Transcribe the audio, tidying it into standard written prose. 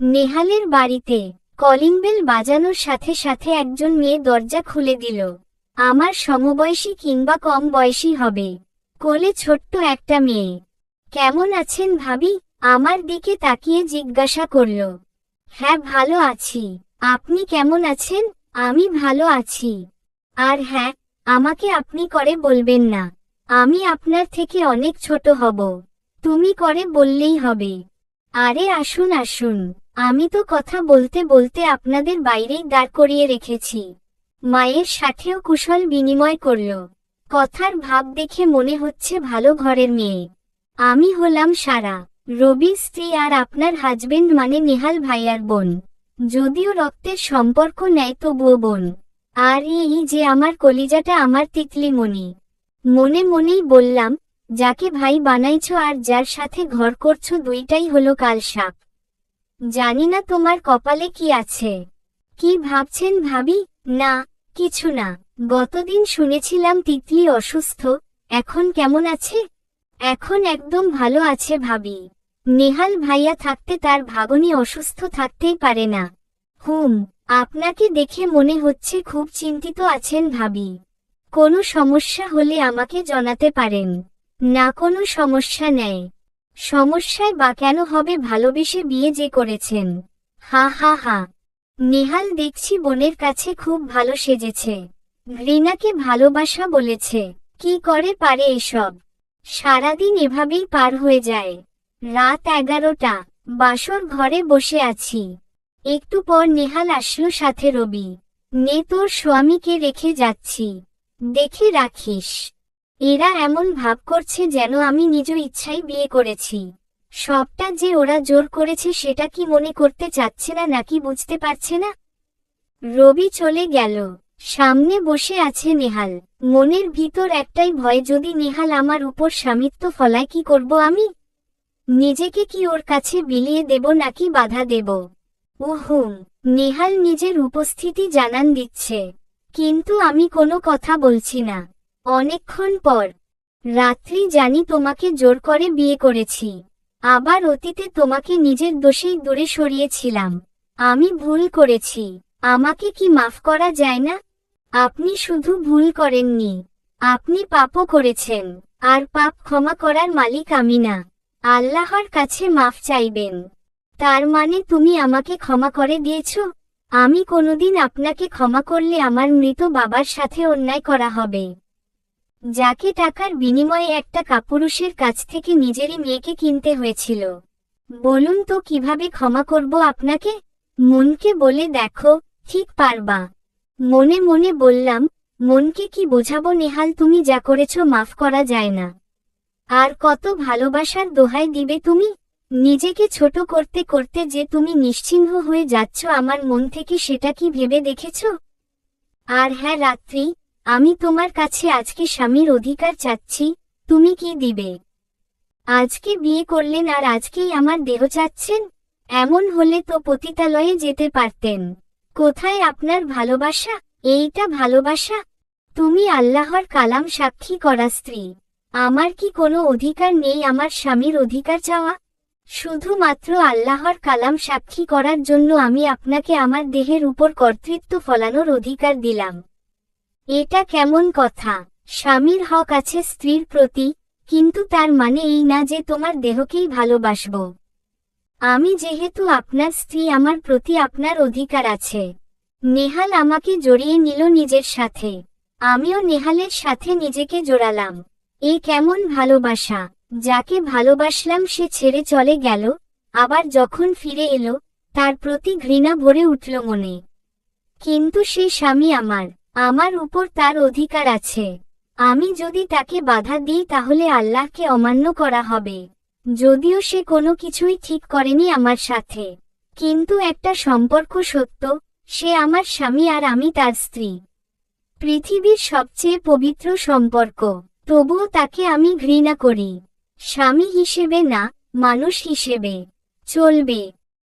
নেহালের বাড়িতে calling bell বাজানোর সাথে সাথে একজন মেয়ে দরজা খুলে দিল। আমার সমবয়সী কিংবা কম বয়সী হবে, কোলে ছোট্ট একটা মেয়ে। কেমন আছেন ভাবি? আমার দিকে তাকিয়ে জিজ্ঞাসা করল। হ্যাঁ ভালো আছি, আপনি কেমন আছেন? আমি ভালো আছি। আর হ্যাঁ, আমাকে আপনি করে বলবেন না, আমি আপনার থেকে অনেক ছোট হব। তুমি করে বললেই হবে। আরে আসুন আসুন, আমি তো কথা বলতে বলতে আপনাদের বাইরেই দাঁড় করিয়ে রেখেছি। মায়ের সাথেও কুশল বিনিময় করল। কথার ভাব দেখে মনে হচ্ছে ভালো ঘরের মেয়ে। আমি হলাম সারা, রবির স্ত্রী আর আপনার হাজবেন্ড মানে নেহাল ভাইয়ার বোন। যদিও রক্তের সম্পর্ক নেই তবুও বোন। আর এই যে আমার কলিজাটা, আমার তিতলিমণি। মনে মনেই বললাম, যাকে ভাই বানাইছো আর যার সাথে ঘর করছো দুইটাই হলো কাল সাপ। জানি না তোমার কপালে কি আছে। কি ভাবছেন ভাবি? না, কিছু না। গতদিন শুনেছিলাম তিতলি অসুস্থ, এখন কেমন আছে? এখন একদম ভালো আছে ভাবি। নেহাল ভাইয়া থাকতে তার ভাগ্নি অসুস্থ থাকতেই পারে না। আপনাকে দেখে মনে হচ্ছে খুব চিন্তিত আছেন ভাবি। কোনো সমস্যা হলে আমাকে জানাতে পারেন। না কোনো সমস্যা নেই। সমস্যায় বা কেন হবে, ভালোবেসে বিয়ে যে করেছেন। হা হা হা। নেহাল দেখছি বোনের কাছে খুব ভালো সেজেছে। ঘৃণাকে ভালোবাসা বলেছে। কি করে পারে এসব? সারাদিন এভাবেই পার হয়ে যায়। রাত 11টা, বাসর ঘরে বসে আছি। একটু পর নেহাল আসলো, সাথে রবি। নে তোর স্বামীকে রেখে যাচ্ছি, দেখে রাখিস। এরা এমন ভাব করছে যেন আমি নিজ ইচ্ছায় বিয়ে করেছি। সবটা যে ওরা জোর করেছে সেটা কি মনে করতে চাচ্ছে না নাকি বুঝতে পারছে না? রবি চলে গেল। সামনে বসে আছে নেহাল। মনের ভিতর একটাই ভয়, যদি নেহাল আমার উপর স্বামিত্ব ফলায় কি করব আমি? নিজেকে কি ওর কাছে বিলিয়ে দেব নাকি বাধা দেব? নেহাল নিজের উপস্থিতি জানান দিচ্ছে, কিন্তু আমি কোনো কথা বলছি না। অনেকক্ষণ পর, রাত্রি, জানি তোমাকে জোর করে বিয়ে করেছি। আবার অতীতে তোমাকে নিজের দোষেই দূরে সরিয়েছিলাম। আমি ভুল করেছি, আমাকে কি মাফ করা যায় না? আপনি শুধু ভুল করেননি, আপনি পাপও করেছেন। আর পাপ ক্ষমা করার মালিক আমি না, আল্লাহর কাছে মাফ চাইবেন। তার মানে তুমি আমাকে ক্ষমা করে দিয়েছ? আমি কোনোদিন আপনাকে ক্ষমা করলে আমার মৃত বাবার সাথে অন্যায় করা হবে, যাকে টাকার বিনিময়ে একটা কাপুরুষের কাছ থেকে নিজেরই মেয়েকে কিনতে হয়েছিল। বলুন তো কিভাবে ক্ষমা করব আপনাকে? মনকে বলে দেখো, ঠিক পারবা। মনে মনে বললাম, মনকে কি বোঝাবো নেহাল, তুমি যা করেছো মাফ করা যায় না। আর কত ভালোবাসার দোহাই দিবে তুমি? নিজেকে ছোট করতে করতে যে তুমি নিশ্চিহ্ন হয়ে যাচ্ছ আমার মন থেকে, সেটা কি ভেবে দেখেছ? আর হ্যাঁ রাত্রি, আমি তোমার কাছে আজকে স্বামীর অধিকার চাচ্ছি, তুমি কি দিবে? আজকে বিয়ে করলেন আর আজকেই আমার দেহ চাচ্ছেন? এমন হলে তো পতিতালয়ে যেতে পারতেন। কোথায় আপনার ভালোবাসা? এইটা ভালোবাসা? তুমি আল্লাহর কালাম সাক্ষী করা স্ত্রী। আমার কি কোনো অধিকার নেই আমার স্বামীর অধিকার চাওয়া? শুধুমাত্র আল্লাহর কালাম সাক্ষী করার জন্য আমি আপনাকে আমার দেহের উপর কর্তৃত্ব ফলানোর অধিকার দিলাম। এটা কেমন কথা? স্বামীর হক আছে স্ত্রীর প্রতি, কিন্তু তার মানে এই না যে তোমার দেহকেই ভালোবাসব। আমি যেহেতু আপনার স্ত্রী, আমার প্রতি আপনার অধিকার আছে। নেহাল আমাকে জড়িয়ে নিল নিজের সাথে, আমিও নেহালের সাথে নিজেকে জোড়ালাম। এ কেমন ভালোবাসা? যাকে ভালোবাসলাম সে ছেড়ে চলে গেল, আবার যখন ফিরে এলো তার প্রতি ঘৃণা ভরে উঠল মনে। কিন্তু সে স্বামী আমার, আমার উপর তার অধিকার আছে। আমি যদি তাকে বাধা দিই তাহলে আল্লাহকে অমান্য করা হবে। যদিও সে কোনো কিছুই ঠিক করেনি আমার সাথে, কিন্তু একটা সম্পর্ক সত্য, সে আমার স্বামী আর আমি তার স্ত্রী। পৃথিবীর সবচেয়ে পবিত্র সম্পর্ক, তবুও তাকে আমি ঘৃণা করি। স্বামী হিসেবে না, মানুষ হিসেবে। চলবে।